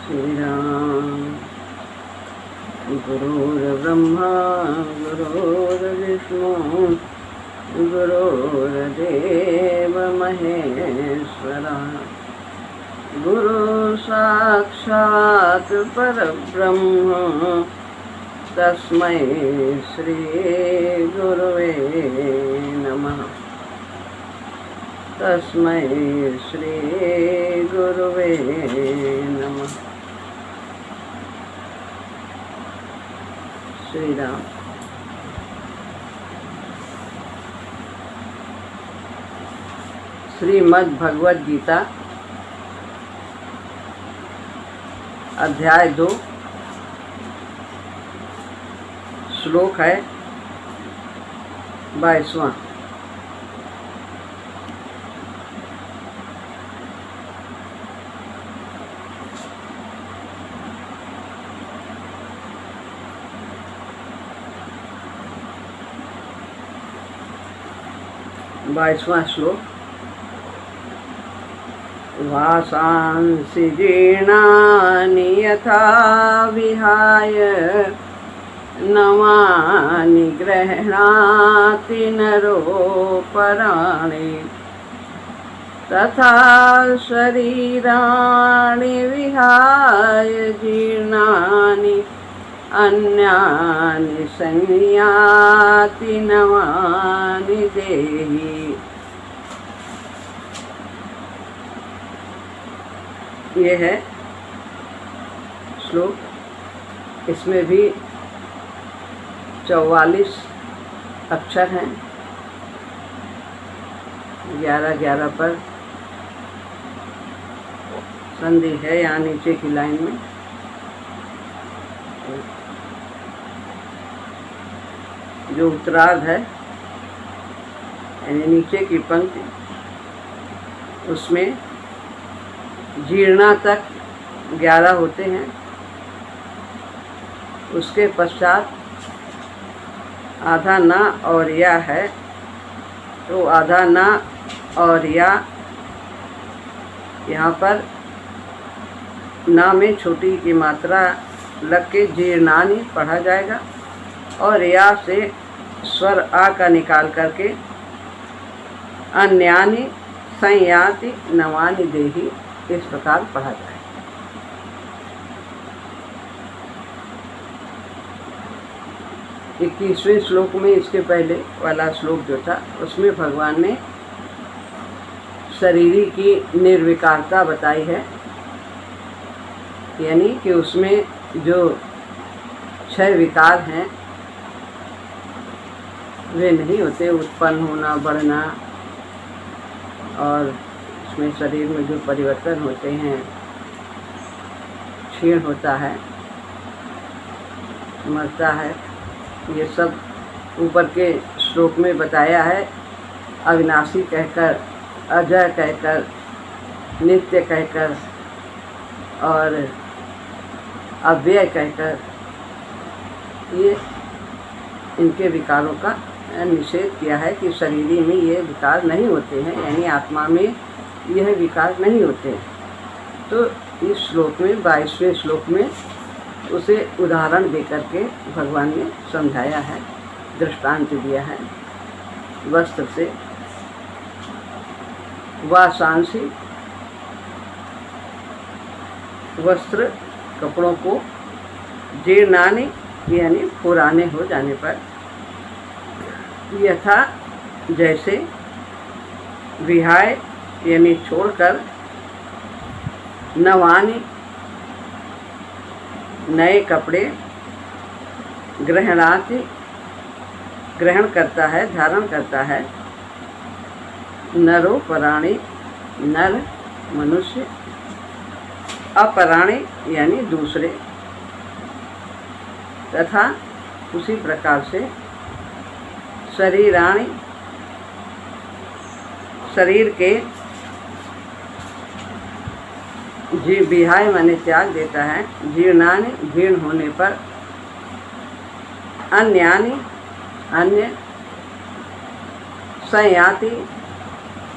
श्री राम। गुरुर्ब्रह्मा गुरुर्विष्णु गुरुर्देव महेश्वरा। गुरु साक्षात् परब्रह्म तस्मै श्री गुरुवे नमः। तस्मै श्री गुरुवे नमः। श्री राम। श्रीमद् भगवद गीता अध्याय 2 श्लोक है 22वां। श्लोक। वासांसि जीर्णानि यथा विहाय नवानि गृह्णाति नरोपराणि तथा शरीराणि विहाय जीर्णानि अन्यानि संयाति नवानि देहि। ये है श्लोक। इसमें भी 44 अक्षर हैं। 11-11 पर संधि है यहाँ नीचे की लाइन में। जो उत्तरार्ध है यानी नीचे की पंक्ति, उसमें जीर्णा तक 11 होते हैं। उसके पश्चात आधा ना और या है, तो आधा ना और या यहाँ पर ना में छोटी की मात्रा लग के जीर्णानी पढ़ा जाएगा और या से स्वर आ का निकाल करके अन्यानि संयाति नवानि देहि इस प्रकार पढ़ा जाए। 21वें श्लोक में इसके पहले वाला श्लोक जो था उसमें भगवान ने शरीरी की निर्विकारता बताई है, यानी कि उसमें जो 6 विकार हैं वे नहीं होते। उत्पन्न होना, बढ़ना और उसमें शरीर में जो परिवर्तन होते हैं, क्षीण होता है, मरता है, ये सब ऊपर के श्लोक में बताया है। अविनाशी कहकर, अजय कहकर, नित्य कहकर और अव्यय कहकर ये इनके विकारों का निषेध किया है कि शरीरी में ये विकार नहीं होते हैं, यानी आत्मा में यह विकार नहीं होते हैं। तो इस श्लोक में 22वें श्लोक में उसे उदाहरण देकर के भगवान ने समझाया है, दृष्टांत दिया है। वस्त्र से वासांसि, वस्त्र कपड़ों को, जीर्णानि यानी पुराने हो जाने पर, यथा जैसे, विहाय यानी छोड़कर, नवानि नए कपड़े, गृह्णाति ग्रहण करता है, धारण करता है, नरोपराणि नर मनुष्य, अपराणि यानी दूसरे, तथा उसी प्रकार से शरीराणि शरीर के, विहाय माने त्याग देता है, जीर्णानि जीर्ण होने पर, अन्यानि अन्य, संयाति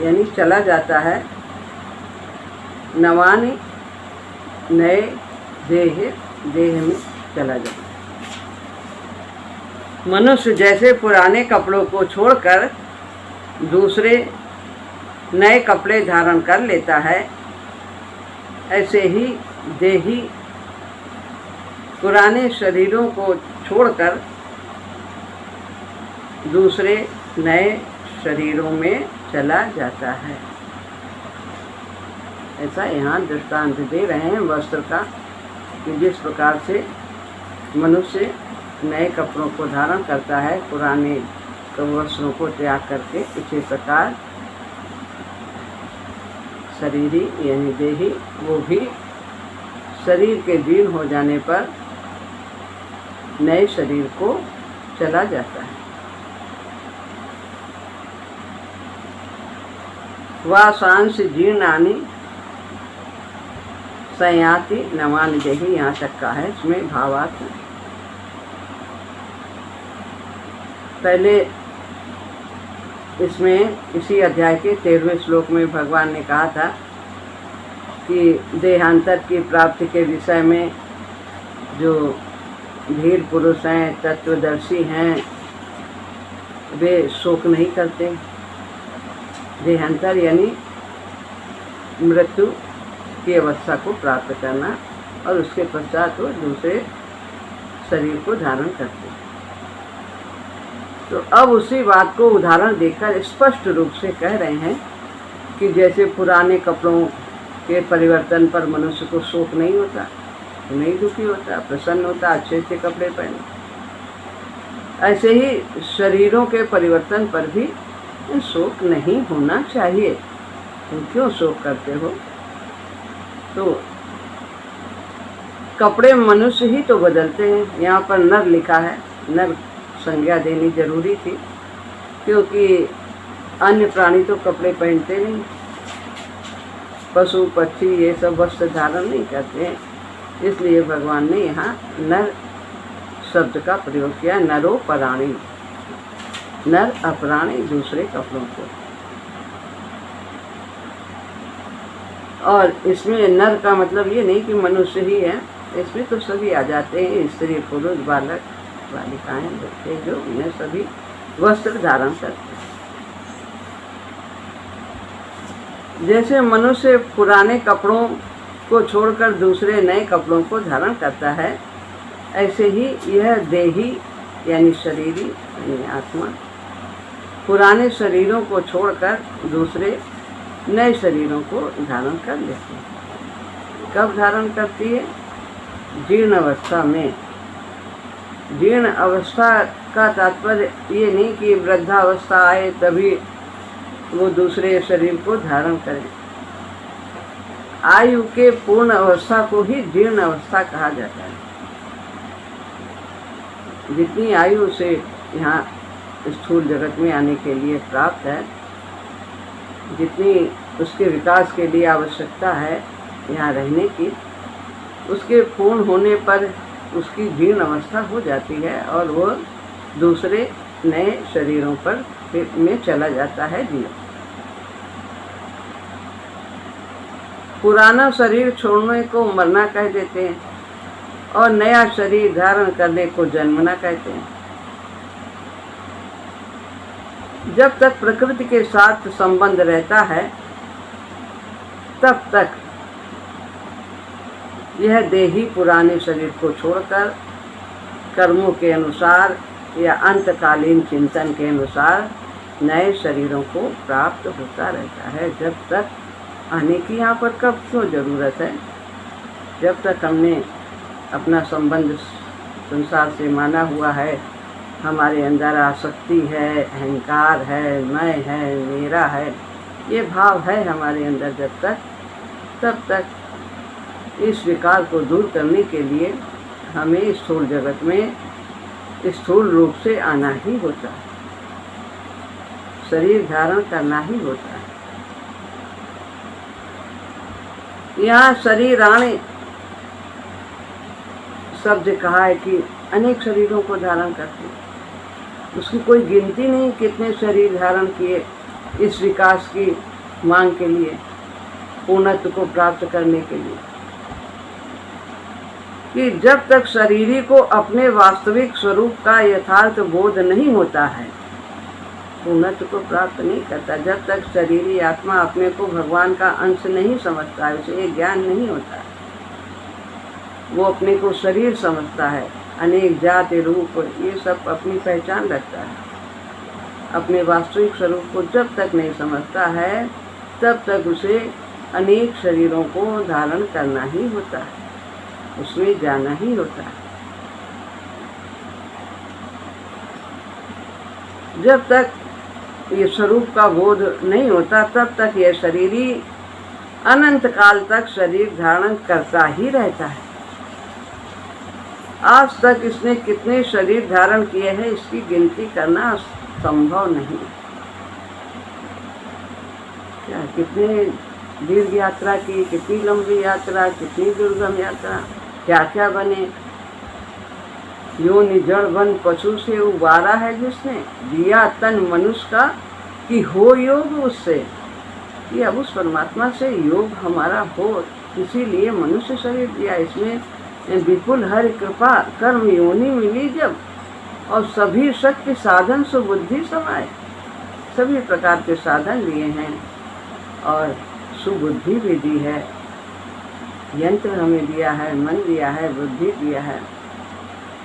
यानी चला जाता है, नवानि नए देह में चला जाता है। मनुष्य जैसे पुराने कपड़ों को छोड़कर दूसरे नए कपड़े धारण कर लेता है, ऐसे ही देही पुराने शरीरों को छोड़कर दूसरे नए शरीरों में चला जाता है। ऐसा यहाँ दृष्टांत दे रहे हैं वस्त्र का, कि जिस प्रकार से मनुष्य नए कपड़ों को धारण करता है पुराने वस्त्रों को त्याग करके, इसी प्रकार शरीरी यानी देही वो भी शरीर के जीर्ण हो जाने पर नए शरीर को चला जाता है। वासांश जीर्णानि संयाति नवानि देहि, यहाँ तक का है। इसमें भावार्थ पहले इसमें इसी अध्याय के 13वें श्लोक में भगवान ने कहा था कि देहांतर की प्राप्ति के विषय में जो धीर पुरुष हैं, तत्वदर्शी हैं, वे शोक नहीं करते। देहांतर यानी मृत्यु की अवस्था को प्राप्त करना, और उसके पश्चात वो दूसरे शरीर को धारण करते हैं। तो अब उसी बात को उदाहरण देकर स्पष्ट रूप से कह रहे हैं कि जैसे पुराने कपड़ों के परिवर्तन पर मनुष्य को शोक नहीं होता, नहीं दुखी होता, प्रसन्न होता, अच्छे अच्छे कपड़े पहने, ऐसे ही शरीरों के परिवर्तन पर भी शोक नहीं होना चाहिए। तुम क्यों शोक करते हो? तो कपड़े मनुष्य ही तो बदलते हैं। यहाँ पर नर लिखा है, नर संज्ञा देनी जरूरी थी, क्योंकि अन्य प्राणी तो कपड़े पहनते नहीं, पशु पक्षी ये सब वस्त्र धारण नहीं करते हैं, इसलिए भगवान ने यहाँ नर शब्द का प्रयोग किया। नरो पराणी, नर अपराणी दूसरे कपड़ों को। और इसमें नर का मतलब ये नहीं कि मनुष्य ही है, इसमें तो सभी आ जाते हैं, स्त्री पुरुष बालक बालिकाएं बच्चे, जो उन्हें सभी वस्त्र धारण करते हैं। जैसे मनुष्य पुराने कपड़ों को छोड़कर दूसरे नए कपड़ों को धारण करता है, ऐसे ही यह देही यानी शरीरी यानी आत्मा पुराने शरीरों को छोड़कर दूसरे नए शरीरों को धारण कर लेती है। कब धारण करती है? जीर्ण अवस्था में। जीर्ण अवस्था का तात्पर्य ये नहीं कि वृद्धावस्था आए तभी वो दूसरे शरीर को धारण करें। आयु के पूर्ण अवस्था को ही जीर्ण अवस्था कहा जाता है। जितनी आयु से यहाँ स्थूल जगत में आने के लिए प्राप्त है, जितनी उसके विकास के लिए आवश्यकता है यहाँ रहने की, उसके पूर्ण होने पर उसकी जीर्ण अवस्था हो जाती है और वो दूसरे नए शरीरों पर में चला जाता है जीवन। पुराना शरीर छोड़ने को मरना कह देते हैं और नया शरीर धारण करने को जन्मना कहते हैं। जब तक प्रकृति के साथ संबंध रहता है तब तक यह देही पुराने शरीर को छोड़कर कर्मों के अनुसार या अंतकालीन चिंतन के अनुसार नए शरीरों को प्राप्त होता रहता है। जब तक आने की यहाँ पर कब क्यों ज़रूरत है? जब तक हमने अपना संबंध संसार से माना हुआ है, हमारे अंदर आसक्ति है, अहंकार है, मैं है, मेरा है, ये भाव है हमारे अंदर, जब तक तब तक इस विकार को दूर करने के लिए हमें स्थूल जगत में स्थूल रूप से आना ही होता है, शरीर धारण करना ही होता है। यहाँ शरीराणि शब्द कहा है कि अनेक शरीरों को धारण करते हैं, उसकी कोई गिनती नहीं कितने शरीर धारण किए इस विकास की मांग के लिए, पूर्णत्व को प्राप्त करने के लिए। कि जब तक शरीरी को अपने वास्तविक स्वरूप का यथार्थ बोध नहीं होता है, पूर्णत्व को प्राप्त नहीं करता। जब तक शरीरी आत्मा अपने को भगवान का अंश नहीं समझता है, उसे ये ज्ञान नहीं होता है, वो अपने को शरीर समझता है, अनेक जाति रूप ये सब अपनी पहचान रखता है। अपने वास्तविक स्वरूप को जब तक नहीं समझता है, तब तक उसे अनेक शरीरों को धारण करना ही होता है, उसमें जाना ही होता है। जब तक ये स्वरूप का बोध नहीं होता, तब तक यह शरीरी अनंत काल तक शरीर धारण करता ही रहता है। आज तक इसने कितने शरीर धारण किए हैं, इसकी गिनती करना संभव नहीं। क्या कितने दीर्घ यात्रा की, कितनी लंबी यात्रा, कितनी दुर्गम यात्रा, क्या क्या बने। योनि जड़ बन पशु से उबारा है जिसने, दिया तन मनुष्य का कि हो योग उससे। कि अब उस परमात्मा से योग हमारा हो, इसीलिए मनुष्य शरीर दिया। इसमें विपुल हरि कृपा कर्म योनि मिली जब, और सभी शक्ति साधन सुबुद्धि समाए। सभी प्रकार के साधन लिए हैं और सुबुद्धि भी दी है। यंत्र हमें दिया है, मन दिया है, बुद्धि दिया है,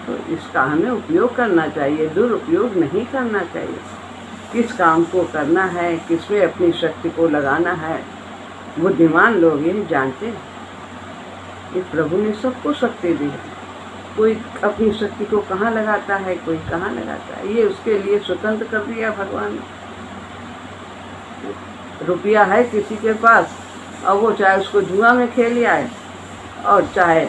तो इसका हमें उपयोग करना चाहिए, दुरुपयोग नहीं करना चाहिए। किस काम को करना है, किसमें अपनी शक्ति को लगाना है, बुद्धिमान लोग ये जानते हैं कि प्रभु ने सबको शक्ति दी है। कोई अपनी शक्ति को कहाँ लगाता है, कोई कहाँ लगाता है, ये उसके लिए स्वतंत्र कर दिया भगवान ने। रुपया है किसी के पास, और वो चाहे उसको जुआ में खेल आए और चाहे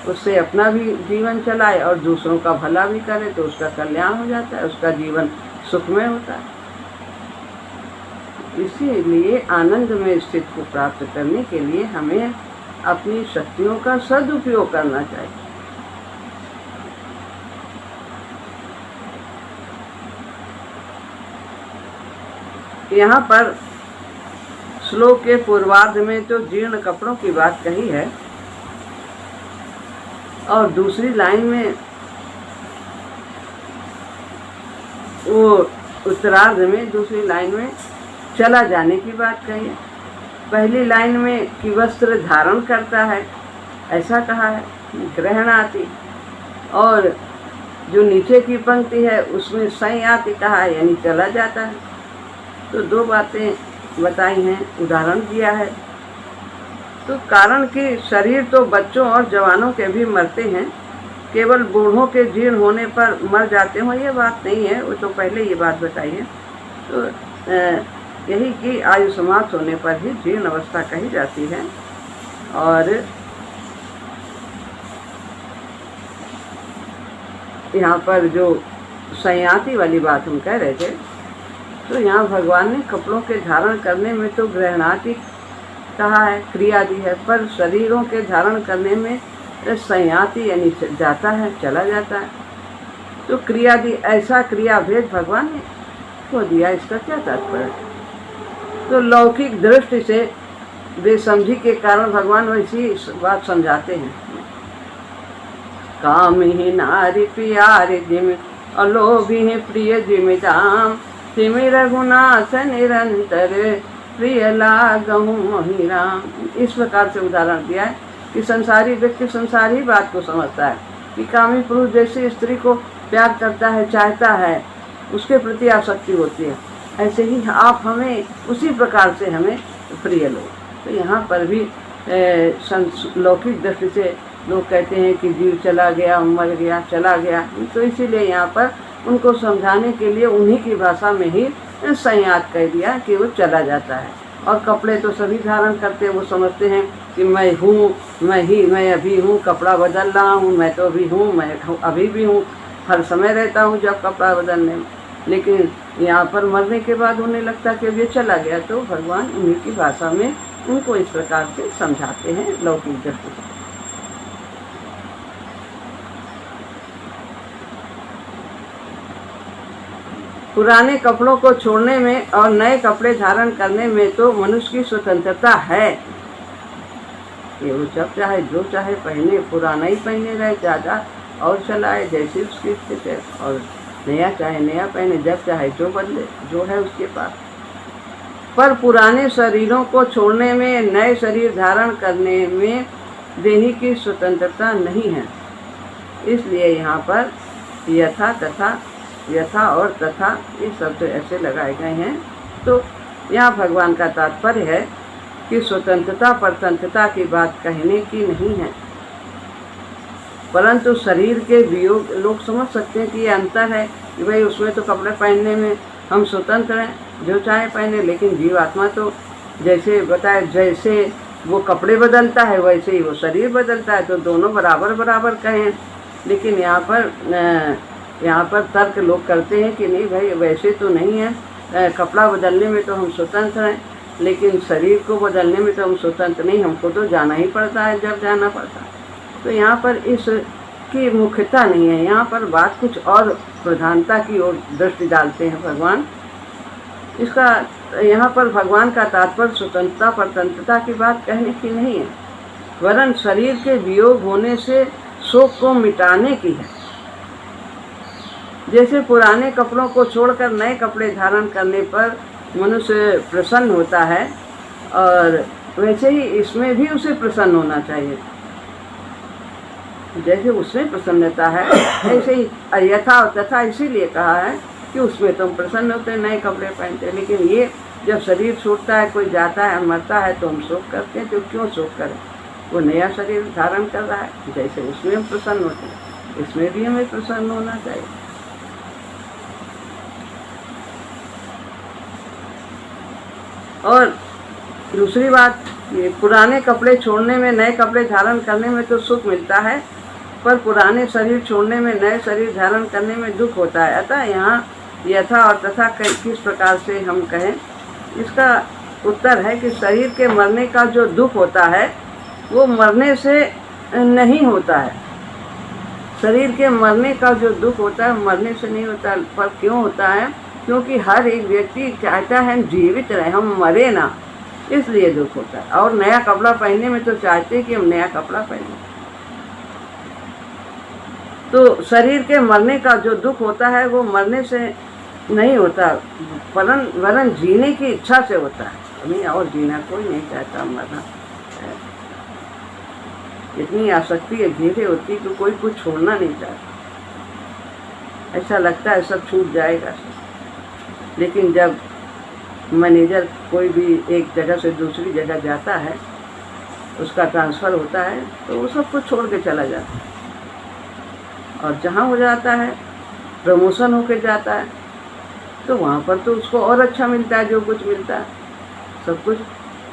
उससे अपना भी जीवन चलाए और दूसरों का भला भी करे, तो उसका कल्याण हो जाता है, उसका जीवन सुखमय होता है। इसीलिए आनंद में स्थिति को प्राप्त करने के लिए हमें अपनी शक्तियों का सदुपयोग करना चाहिए। यहाँ पर श्लोक के पूर्वार्ध में तो जीर्ण कपड़ों की बात कही है, और दूसरी लाइन में वो उत्तरार्ध में दूसरी लाइन में चला जाने की बात कही है। पहली लाइन में कि वस्त्र धारण करता है ऐसा कहा है, ग्रहणाति, और जो नीचे की पंक्ति है उसमें संयाति कहा है, यानी चला जाता है। तो दो बातें बताई हैं, उदाहरण दिया है। तो कारण कि शरीर तो बच्चों और जवानों के भी मरते हैं, केवल बूढ़ों के जीर्ण होने पर मर जाते हो ये बात नहीं है, वो तो पहले ये बात बताई है। तो यही कि आयु समाप्त होने पर ही जीर्ण अवस्था कही जाती है। और यहाँ पर जो संयाति वाली बात हम कह रहे थे, तो यहाँ भगवान ने कपड़ों के धारण करने में तो ग्रहणाति कहा है, क्रिया दी है, पर शरीरों के धारण करने में संयाति यानी जाता है, चला जाता है। तो क्रिया दी, ऐसा क्रिया भेद भगवान ने को दिया, इसका क्या तात्पर्य? तो लौकिक दृष्टि से बेसमझी के कारण भगवान वैसी बात समझाते हैं। काम ही नारी प्यारे जिम अलोभी प्रिय जिमिदाम, तिम रघुनाथ निरंतर प्रिय लागहु मोहि राम। इस प्रकार से उदाहरण दिया है कि संसारी व्यक्ति संसारी बात को समझता है कि कामी पुरुष जैसे स्त्री को प्यार करता है, चाहता है, उसके प्रति आसक्ति होती है, ऐसे ही आप हमें उसी प्रकार से हमें प्रिय लोग। तो यहाँ पर भी लौकिक दृष्टि से लोग कहते हैं कि जीव चला गया, मर गया, चला गया, तो इसीलिए यहाँ पर उनको समझाने के लिए उन्हीं की भाषा में ही संयात कह दिया कि वो चला जाता है। और कपड़े तो सभी धारण करते हैं, वो समझते हैं कि मैं हूँ, मैं अभी हूँ, कपड़ा बदल रहा हूँ, मैं तो अभी हूँ, मैं अभी भी हूँ, हर समय रहता हूँ जब कपड़ा बदलने में। लेकिन यहाँ पर मरने के बाद उन्हें लगता कि अब ये चला गया, तो भगवान उन्हीं की भाषा में उनको इस प्रकार से समझाते हैं लौकिक दृष्टि से। पुराने कपड़ों को छोड़ने में और नए कपड़े धारण करने में तो मनुष्य की स्वतंत्रता है, कि वो जब चाहे जो चाहे पहने, पुराना ही पहने रहे, ज़्यादा और चलाए जैसी उसकी स्थिति है, और नया चाहे नया पहने, जब चाहे जो बदले जो है उसके पास। पर पुराने शरीरों को छोड़ने में, नए शरीर धारण करने में देही की स्वतंत्रता नहीं है। इसलिए यहाँ पर यथा तथा, यथा और तथा ये शब्द ऐसे लगाए गए हैं। तो यहाँ भगवान का तात्पर्य है कि स्वतंत्रता परतंत्रता की बात कहने की नहीं है, परंतु शरीर के वियोग लोग समझ सकते हैं कि ये अंतर है कि भाई उसमें तो कपड़े पहनने में हम स्वतंत्र हैं, जो चाहे पहने, लेकिन जीवात्मा तो जैसे बताए, जैसे वो कपड़े बदलता है वैसे ही वो शरीर बदलता है, तो दोनों बराबर बराबर कहें। लेकिन यहाँ पर तर्क लोग करते हैं कि नहीं भाई वैसे तो नहीं है, कपड़ा बदलने में तो हम स्वतंत्र हैं, लेकिन शरीर को बदलने में तो हम स्वतंत्र नहीं, हमको तो जाना ही पड़ता है जब जाना पड़ता है। तो यहाँ पर इसकी मुख्यता नहीं है, यहाँ पर बात कुछ और प्रधानता की ओर दृष्टि डालते हैं भगवान। इसका यहाँ पर भगवान का तात्पर्य स्वतंत्रता परतंत्रता की बात कहने की नहीं है, वरन शरीर के वियोग होने से शोक को मिटाने की है। जैसे पुराने कपड़ों को छोड़कर नए कपड़े धारण करने पर मनुष्य प्रसन्न होता है, और वैसे ही इसमें भी उसे प्रसन्न होना चाहिए। जैसे उसमें प्रसन्नता है ऐसे ही यथा और तथा इसीलिए कहा है कि उसमें तो हम प्रसन्न होते हैं, नए कपड़े पहनते हैं। लेकिन ये जब शरीर छूटता है, कोई जाता है, मरता है, तो हम शोक करते हैं। तो क्यों शोक करें? वो नया शरीर धारण कर रहा है, जैसे उसमें हम प्रसन्न होते हैं, इसमें भी हमें प्रसन्न होना चाहिए। और दूसरी बात, ये पुराने कपड़े छोड़ने में, नए कपड़े धारण करने में तो सुख मिलता है, पर पुराने शरीर छोड़ने में, नए शरीर धारण करने में दुख होता है। अतः यहाँ यथा और तथा किस प्रकार से हम कहें, इसका उत्तर है कि शरीर के मरने का जो दुख होता है वो मरने से नहीं होता है। शरीर के मरने का जो दुख होता है मरने से नहीं होता। पर क्यों होता है? क्योंकि हर एक व्यक्ति चाहता है हम जीवित रहे, हम मरे ना, इसलिए दुख होता है। और नया कपड़ा पहनने में तो चाहते हैं कि हम नया कपड़ा पहने। तो शरीर के मरने का जो दुख होता है वो मरने से नहीं होता, वरन जीने की इच्छा से होता है। हमें और जीना कोई नहीं चाहता, मरना। इतनी आसक्ति है, धीरे होती है कि कोई कुछ छोड़ना नहीं चाहता। ऐसा लगता है सब छूट जाएगा। लेकिन जब मैनेजर कोई भी एक जगह से दूसरी जगह जाता है, उसका ट्रांसफ़र होता है, तो वो सब कुछ छोड़ के चला जाता है। और जहाँ हो जाता है, प्रमोशन होके जाता है, तो वहाँ पर तो उसको और अच्छा मिलता है, जो कुछ मिलता है सब कुछ,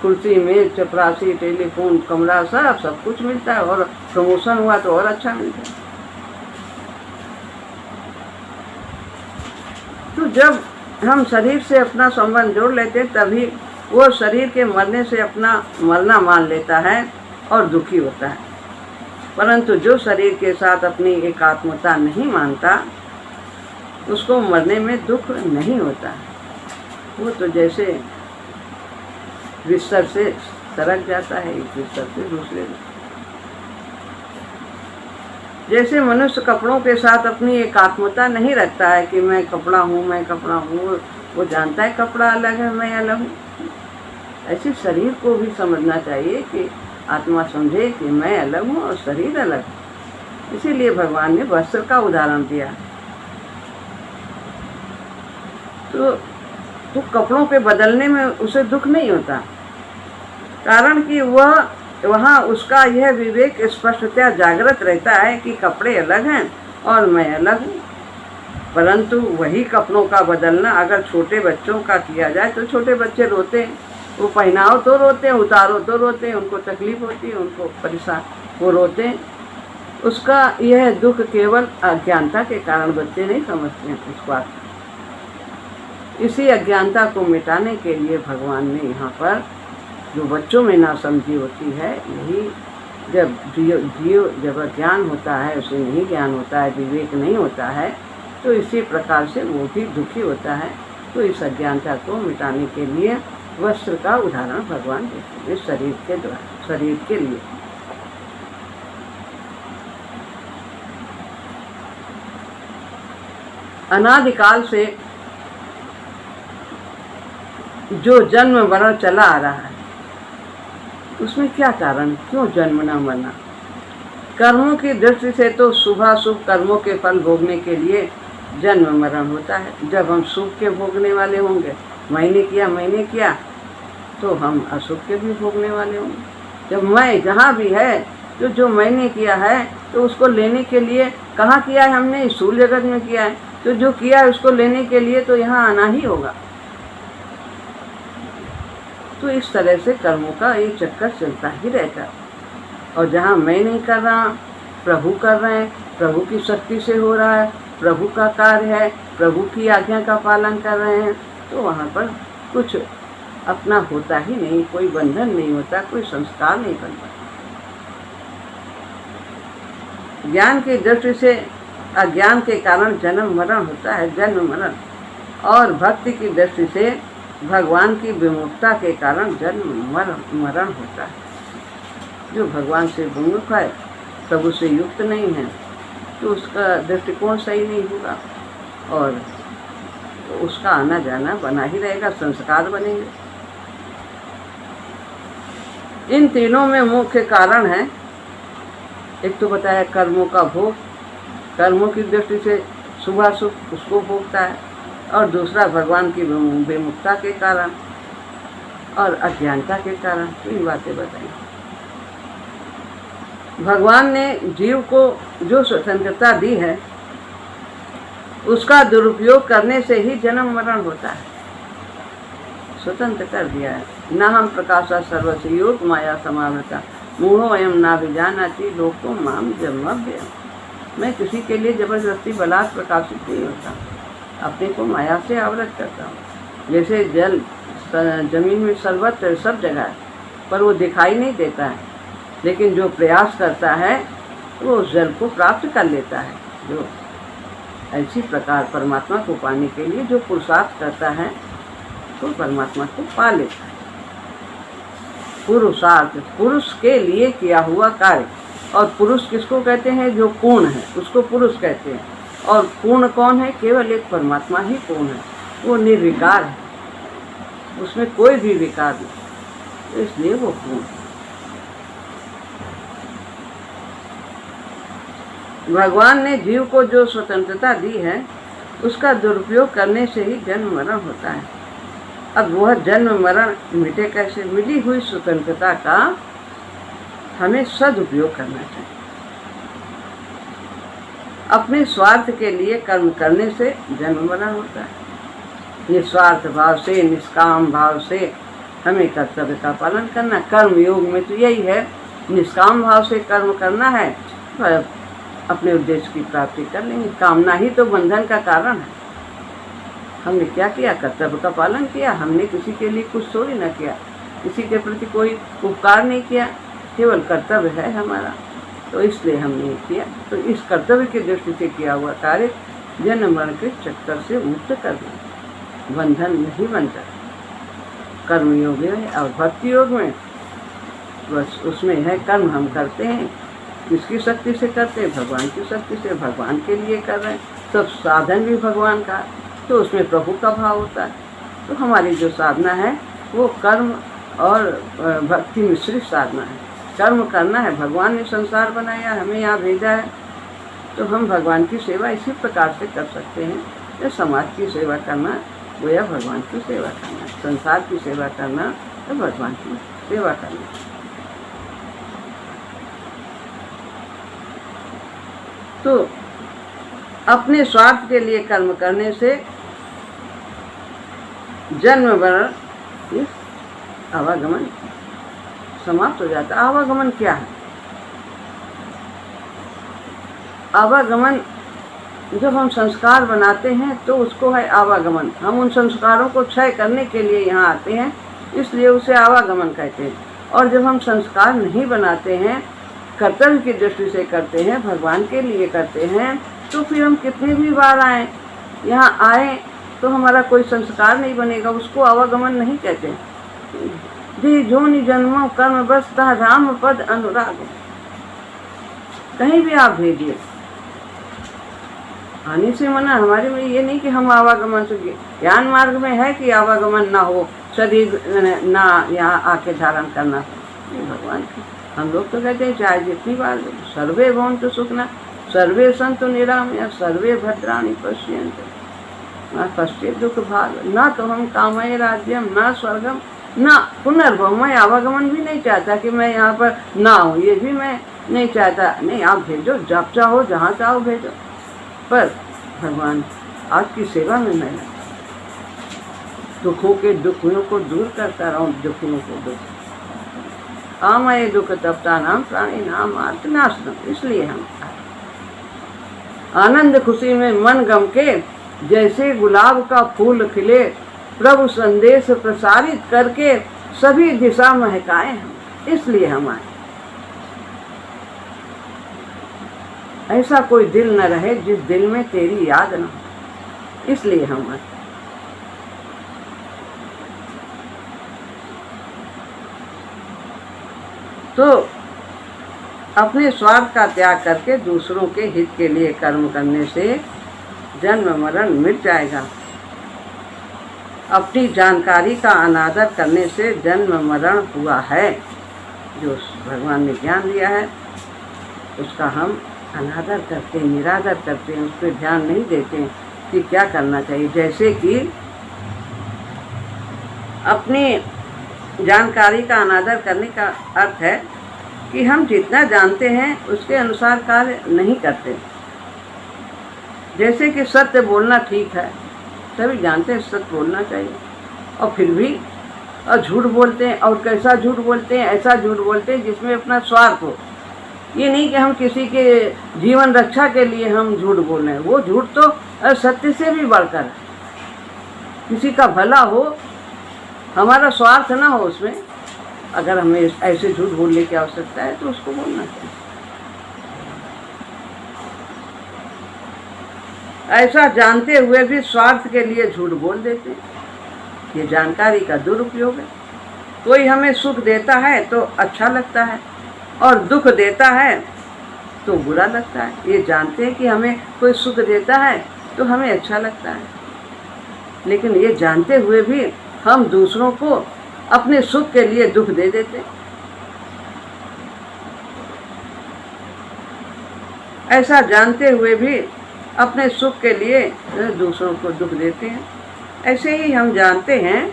कुर्सी मेज चपरासी टेलीफोन कमरा सब कुछ मिलता है, और प्रमोशन हुआ तो और अच्छा मिलता है। तो जब हम शरीर से अपना संबंध जोड़ लेते हैं, तभी वो शरीर के मरने से अपना मरना मान लेता है और दुखी होता है। परंतु जो शरीर के साथ अपनी एकात्मता नहीं मानता, उसको मरने में दुख नहीं होता। वो तो जैसे बिस्तर से सरक जाता है, एक बिस्तर से दूसरे। जैसे मनुष्य कपड़ों के साथ अपनी एकात्मता नहीं रखता है कि मैं कपड़ा हूँ, मैं कपड़ा हूँ, वो जानता है कपड़ा अलग है, मैं अलग हूँ। ऐसे शरीर को भी समझना चाहिए कि आत्मा समझे कि मैं अलग हूँ और शरीर अलग है। इसीलिए भगवान ने वस्त्र का उदाहरण दिया। तो कपड़ों के बदलने में उसे दुख नहीं होता, कारण कि वह वहाँ उसका यह विवेक स्पष्टतया जागृत रहता है कि कपड़े अलग हैं और मैं अलग हूँ। परंतु वही कपड़ों का बदलना अगर छोटे बच्चों का किया जाए तो छोटे बच्चे रोते हैं, वो पहनाओ तो रोते हैं, उतारो तो रोते हैं, उनको तकलीफ होती है, उनको परेशान, वो रोते हैं। उसका यह दुख केवल अज्ञानता के कारण बच्चे नहीं समझते हैं इस बात। इसी अज्ञानता को मिटाने के लिए भगवान ने यहाँ पर जो बच्चों में नासमझी होती है, यही जब अज्ञान होता है, उसे नहीं ज्ञान होता है, विवेक नहीं होता है, तो इसी प्रकार से वो भी दुखी होता है। तो इस अज्ञानता को मिटाने के लिए वस्त्र का उदाहरण भगवान देते हैं शरीर के द्वारा, शरीर के लिए। अनादिकाल से जो जन्म मरण चला आ रहा है, उसमें क्या कारण, क्यों जन्मना मरना? कर्मों की दृष्टि से तो शुभाशुभ कर्मों के फल भोगने के लिए जन्म मरण होता है। जब हम शुभ के भोगने वाले होंगे, मैंने किया तो हम अशुभ के भी भोगने वाले होंगे। जब मैं जहाँ भी है तो जो मैंने किया है तो उसको लेने के लिए कहाँ किया है हमने, इस स्थूल जगत में किया है, तो जो किया है उसको लेने के लिए तो यहाँ आना ही होगा। तो इस तरह से कर्मों का ये चक्कर चलता ही रहता है। और जहाँ मैं नहीं कर रहा, प्रभु कर रहे हैं, प्रभु की शक्ति से हो रहा है, प्रभु का कार्य है, प्रभु की आज्ञा का पालन कर रहे हैं, तो वहाँ पर कुछ अपना होता ही नहीं, कोई बंधन नहीं होता, कोई संस्कार नहीं बनता। ज्ञान की दृष्टि से अज्ञान के कारण जन्म मरण होता है, जन्म मरण, और भक्ति की दृष्टि से भगवान की विमुखता के कारण जन्म मरण होता है। जो भगवान से विमुख है, प्रभु से युक्त नहीं है, तो उसका दृष्टिकोण सही नहीं होगा और उसका आना जाना बना ही रहेगा, संस्कार बनेंगे। इन तीनों में मुख्य कारण है, एक तो बताया कर्मों का भोग, कर्मों की दृष्टि से शुभाशुभ उसको भोगता है, और दूसरा भगवान की विमुखता के कारण और अज्ञानता के कारण। तीन बातें बताई। भगवान ने जीव को जो स्वतंत्रता दी है, उसका दुरुपयोग करने से ही जन्म मरण होता है। स्वतंत्र कर दिया है। न हम प्रकाशा सर्वस्य योग माया समावृता मूढ़ो अयम ना विजानाति लोको माम जन्मभ्यम। मैं किसी के लिए जबरदस्ती बलात् प्रकाशित नहीं होता, अपने को माया से आवृत करता हूँ। जैसे जल जमीन में सर्वत्र सब जगह है, पर वो दिखाई नहीं देता है, लेकिन जो प्रयास करता है वो उस जल को प्राप्त कर लेता है। जो ऐसी प्रकार परमात्मा को पाने के लिए जो पुरुषार्थ करता है तो परमात्मा को पा लेता है। पुरुषार्थ, पुरुष के लिए किया हुआ कार्य। और पुरुष किसको कहते हैं? जो पूर्ण है उसको पुरुष कहते हैं। और पूर्ण कौन है? केवल एक परमात्मा ही पूर्ण है, वो निर्विकार है, उसमें कोई भी विकार नहीं, इसलिए वो पूर्ण है। भगवान ने जीव को जो स्वतंत्रता दी है, उसका दुरुपयोग करने से ही जन्म मरण होता है। अब वह जन्म मरण मिटे कैसे? मिली हुई स्वतंत्रता का हमें सदुपयोग करना चाहिए। अपने स्वार्थ के लिए कर्म करने से जन्म मरण होता है। निस्वार्थ भाव से, निष्काम भाव से हमें कर्तव्य का पालन करना। कर्म योग में तो यही है, निष्काम भाव से कर्म करना है, अपने उद्देश्य की प्राप्ति कर लेंगे। कामना ही तो बंधन का कारण है। हमने क्या किया? कर्तव्य का पालन किया। हमने किसी के लिए कुछ थोड़ी न किया, किसी के प्रति कोई उपकार नहीं किया, केवल कर्तव्य है हमारा, तो इसलिए हमने किया। तो इस कर्तव्य की दृष्टि से किया हुआ कार्य जन्म मरण के चक्कर से मुक्त कर दें, बंधन नहीं बनता। कर्म योग में और भक्ति योग में बस उसमें है, कर्म हम करते हैं, किसकी शक्ति से करते हैं? भगवान की शक्ति से, भगवान के लिए कर रहे हैं। सब साधन भी भगवान का, तो उसमें प्रभु का भाव होता है। तो हमारी जो साधना है वो कर्म और भक्ति मिश्रित साधना है। कर्म करना है, भगवान ने संसार बनाया, हमें यहाँ भेजा है, तो हम भगवान की सेवा इसी प्रकार से कर सकते हैं। या समाज की सेवा करना वो या भगवान की सेवा करना, संसार की सेवा करना या भगवान की सेवा करना। तो अपने स्वार्थ के लिए कर्म करने से जन्म मरण इस आवागमन समाप्त हो जाता है। आवागमन क्या है? आवागमन जब हम संस्कार बनाते हैं तो उसको है आवागमन। हम उन संस्कारों को क्षय करने के लिए यहाँ आते हैं, इसलिए उसे आवागमन कहते हैं। और जब हम संस्कार नहीं बनाते हैं, कर्तव्य की दृष्टि से करते हैं, भगवान के लिए करते हैं, तो फिर हम कितनी भी बार आए, यहाँ आए तो हमारा कोई संस्कार नहीं बनेगा, उसको आवागमन नहीं कहते। जी जोनि जन्मों कर्म बसता राम पद अनुराग। कहीं भी आप भेजिए, आने से मना। हमारे में ये नहीं कि हम आवागमन से, ज्ञान मार्ग में है कि आवागमन ना हो, शरीर ना यहाँ आके धारण करना। भगवान की हम लोग तो कहते हैं चाहे जितनी बार, सर्वे भवन्तु सुखिनः सर्वे सन्तु निरामयाः सर्वे भद्राणि पश्यन्तु न कश्चित् दुःख भाग। ना तो हम कामये राज्यम ना स्वर्गम ना पुनर्भव। मैं आवागमन भी नहीं चाहता कि मैं यहाँ पर ना हूँ, ये भी मैं नहीं चाहता। नहीं, आप भेजो, जब चाहो जहाँ चाहो भेजो, पर भगवान आपकी सेवा में मैं दुखों के दुखियों को दूर करता रहूं, दुखियों को दुख आमय दुख तप्ता नाम प्राणी नाम आर्तनाशनम। इसलिए हम आनंद खुशी में मन गम के, जैसे गुलाब का फूल खिले, प्रभु संदेश प्रसारित करके सभी दिशा महकाए हम, इसलिए हम आए। ऐसा कोई दिल न रहे जिस दिल में तेरी याद न हो, इसलिए हम आए। तो अपने स्वार्थ का त्याग करके दूसरों के हित के लिए कर्म करने से जन्म मरण मिट जाएगा। अपनी जानकारी का अनादर करने से जन्म मरण हुआ है। जो भगवान ने ज्ञान दिया है उसका हम अनादर करते हैं, निरादर करते हैं, उस पर ध्यान नहीं देते हैं कि क्या करना चाहिए। जैसे कि अपनी जानकारी का अनादर करने का अर्थ है कि हम जितना जानते हैं उसके अनुसार कार्य नहीं करते। जैसे कि सत्य बोलना ठीक है, सभी जानते हैं सत्य बोलना चाहिए, और फिर भी झूठ बोलते हैं। और कैसा झूठ बोलते हैं? ऐसा झूठ बोलते हैं जिसमें अपना स्वार्थ हो। ये नहीं कि हम किसी के जीवन रक्षा के लिए हम झूठ बोल रहे हैं, वो झूठ तो सत्य से भी बढ़कर है। किसी का भला हो, हमारा स्वार्थ ना हो उसमें, अगर हमें ऐसे झूठ बोलने की आवश्यकता है तो उसको बोलना चाहिए। ऐसा जानते हुए भी स्वार्थ के लिए झूठ बोल देते हैं, ये जानकारी का दुरुपयोग है। कोई हमें सुख देता है तो अच्छा लगता है, और दुख देता है तो बुरा लगता है। ये जानते हैं कि हमें कोई सुख देता है तो हमें अच्छा लगता है, लेकिन ये जानते हुए भी हम दूसरों को अपने सुख के लिए दुख दे देते हैं। ऐसा जानते हुए भी अपने सुख के लिए दूसरों को दुख देते हैं। ऐसे ही हम जानते हैं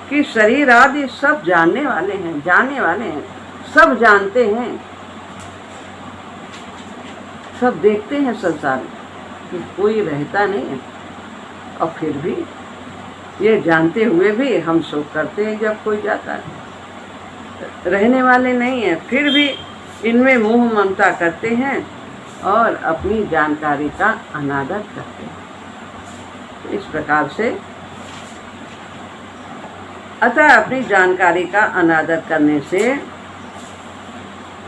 कि शरीर आदि सब जानने वाले हैं, जाने वाले हैं, सब जानते हैं, सब देखते हैं संसार में कि कोई रहता नहीं है, और फिर भी ये जानते हुए भी हम शोक करते हैं जब कोई जाता है। रहने वाले नहीं है, फिर भी इनमें मोह ममता करते हैं और अपनी जानकारी का अनादर करते हैं। तो इस प्रकार से अतः अपनी जानकारी का अनादर करने से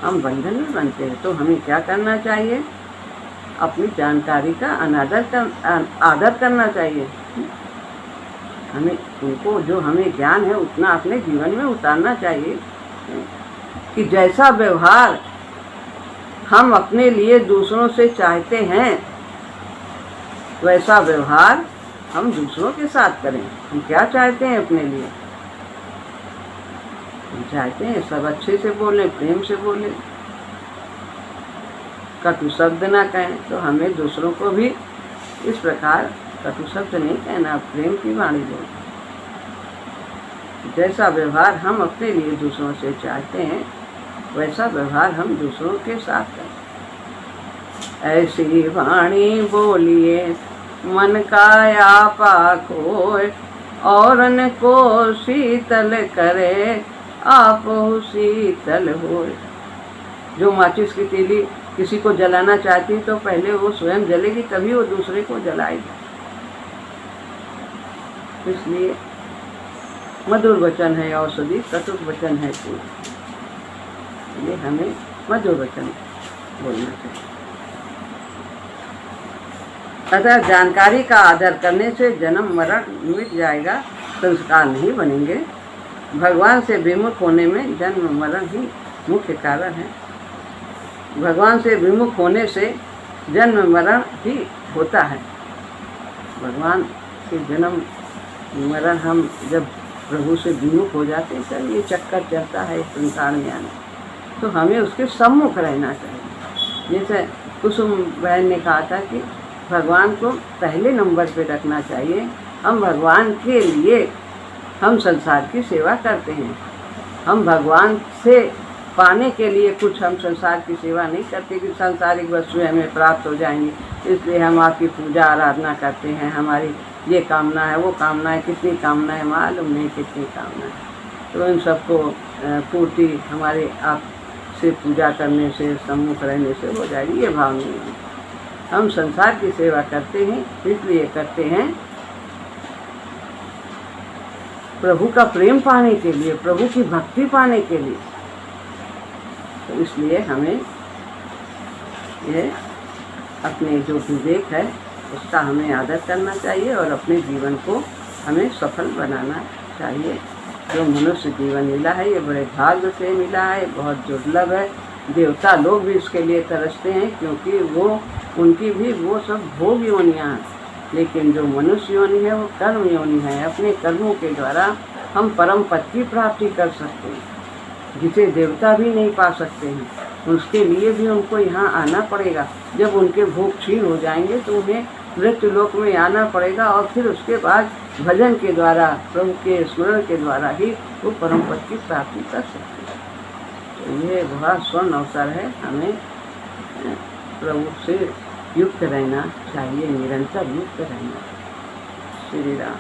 हम बंधन में बनते हैं। तो हमें क्या करना चाहिए? अपनी जानकारी का आदर करना चाहिए। हमें उनको जो हमें ज्ञान है उतना अपने जीवन में उतारना चाहिए कि जैसा व्यवहार हम अपने लिए दूसरों से चाहते हैं वैसा व्यवहार हम दूसरों के साथ करें। हम क्या चाहते हैं अपने लिए? हम चाहते हैं सब अच्छे से बोलें, प्रेम से बोलें, कटु शब्द ना कहें। तो हमें दूसरों को भी इस प्रकार कटु शब्द नहीं कहना, प्रेम की वाणी बोलना। जैसा व्यवहार हम अपने लिए दूसरों से चाहते हैं वैसा व्यवहार हम दूसरों के साथ करें। ऐसी वाणी बोलिए मन का आपा खोए, औरन को शीतल करे आप शीतल होए। जो माचिस की तीली किसी को जलाना चाहती तो पहले वो स्वयं जलेगी, तभी वो दूसरे को जलाएगी। इसलिए मधुर वचन है औषधि, कटु वचन है फूल। ये हमें मधुर वचन बोलना चाहिए। अतः जानकारी का आदर करने से जन्म मरण मिट जाएगा, संस्कार नहीं बनेंगे। भगवान से विमुख होने में जन्म मरण ही मुख्य कारण है। भगवान से विमुख होने से जन्म मरण ही होता है। भगवान के जन्म मरण हम जब प्रभु से विमुख हो जाते हैं, सर ये चक्कर चलता है इस संसार में आने, तो हमें उसके सम्मुख रहना चाहिए। जैसे कुसुम बहन ने कहा था कि भगवान को पहले नंबर पे रखना चाहिए। हम भगवान के लिए हम संसार की सेवा करते हैं। हम भगवान से पाने के लिए कुछ हम संसार की सेवा नहीं करते कि सांसारिक वस्तुएं हमें प्राप्त हो जाएंगी, इसलिए हम आपकी पूजा आराधना करते हैं। हमारी ये कामना है, वो कामना है, कितनी कामना है मालूम नहीं कितनी कामना है। तो इन सबको पूर्ति हमारे आप से पूजा करने से, सम्मुख रहने से हो जाएगी, ये भाव नहीं है। हम संसार की सेवा करते हैं, इसलिए करते हैं प्रभु का प्रेम पाने के लिए, प्रभु की भक्ति पाने के लिए। तो इसलिए हमें ये अपने जो विवेक है उसका हमें आदर करना चाहिए और अपने जीवन को हमें सफल बनाना चाहिए। जो मनुष्य जीवन मिला है ये बड़े भाग्य से मिला है, बहुत दुर्लभ है। देवता लोग भी इसके लिए तरसते हैं, क्योंकि वो उनकी भी वो सब भोग योनियाँ हैं। लेकिन जो मनुष्य योनि है वो कर्म योनि है। अपने कर्मों के द्वारा हम परम पद की प्राप्ति कर सकते हैं, जिसे देवता भी नहीं पा सकते हैं। उसके लिए भी उनको यहाँ आना पड़ेगा। जब उनके भोग क्षीण हो जाएंगे तो उन्हें मृत्यु लोक में आना पड़ेगा, और फिर उसके बाद भजन के द्वारा, प्रभु के स्मरण के द्वारा ही वो परम पद की प्राप्ति कर सकते हैं। तो ये बहुत स्वर्ण अवसर है। हमें प्रभु से युक्त रहना चाहिए, निरंतर युक्त रहना। श्री राम।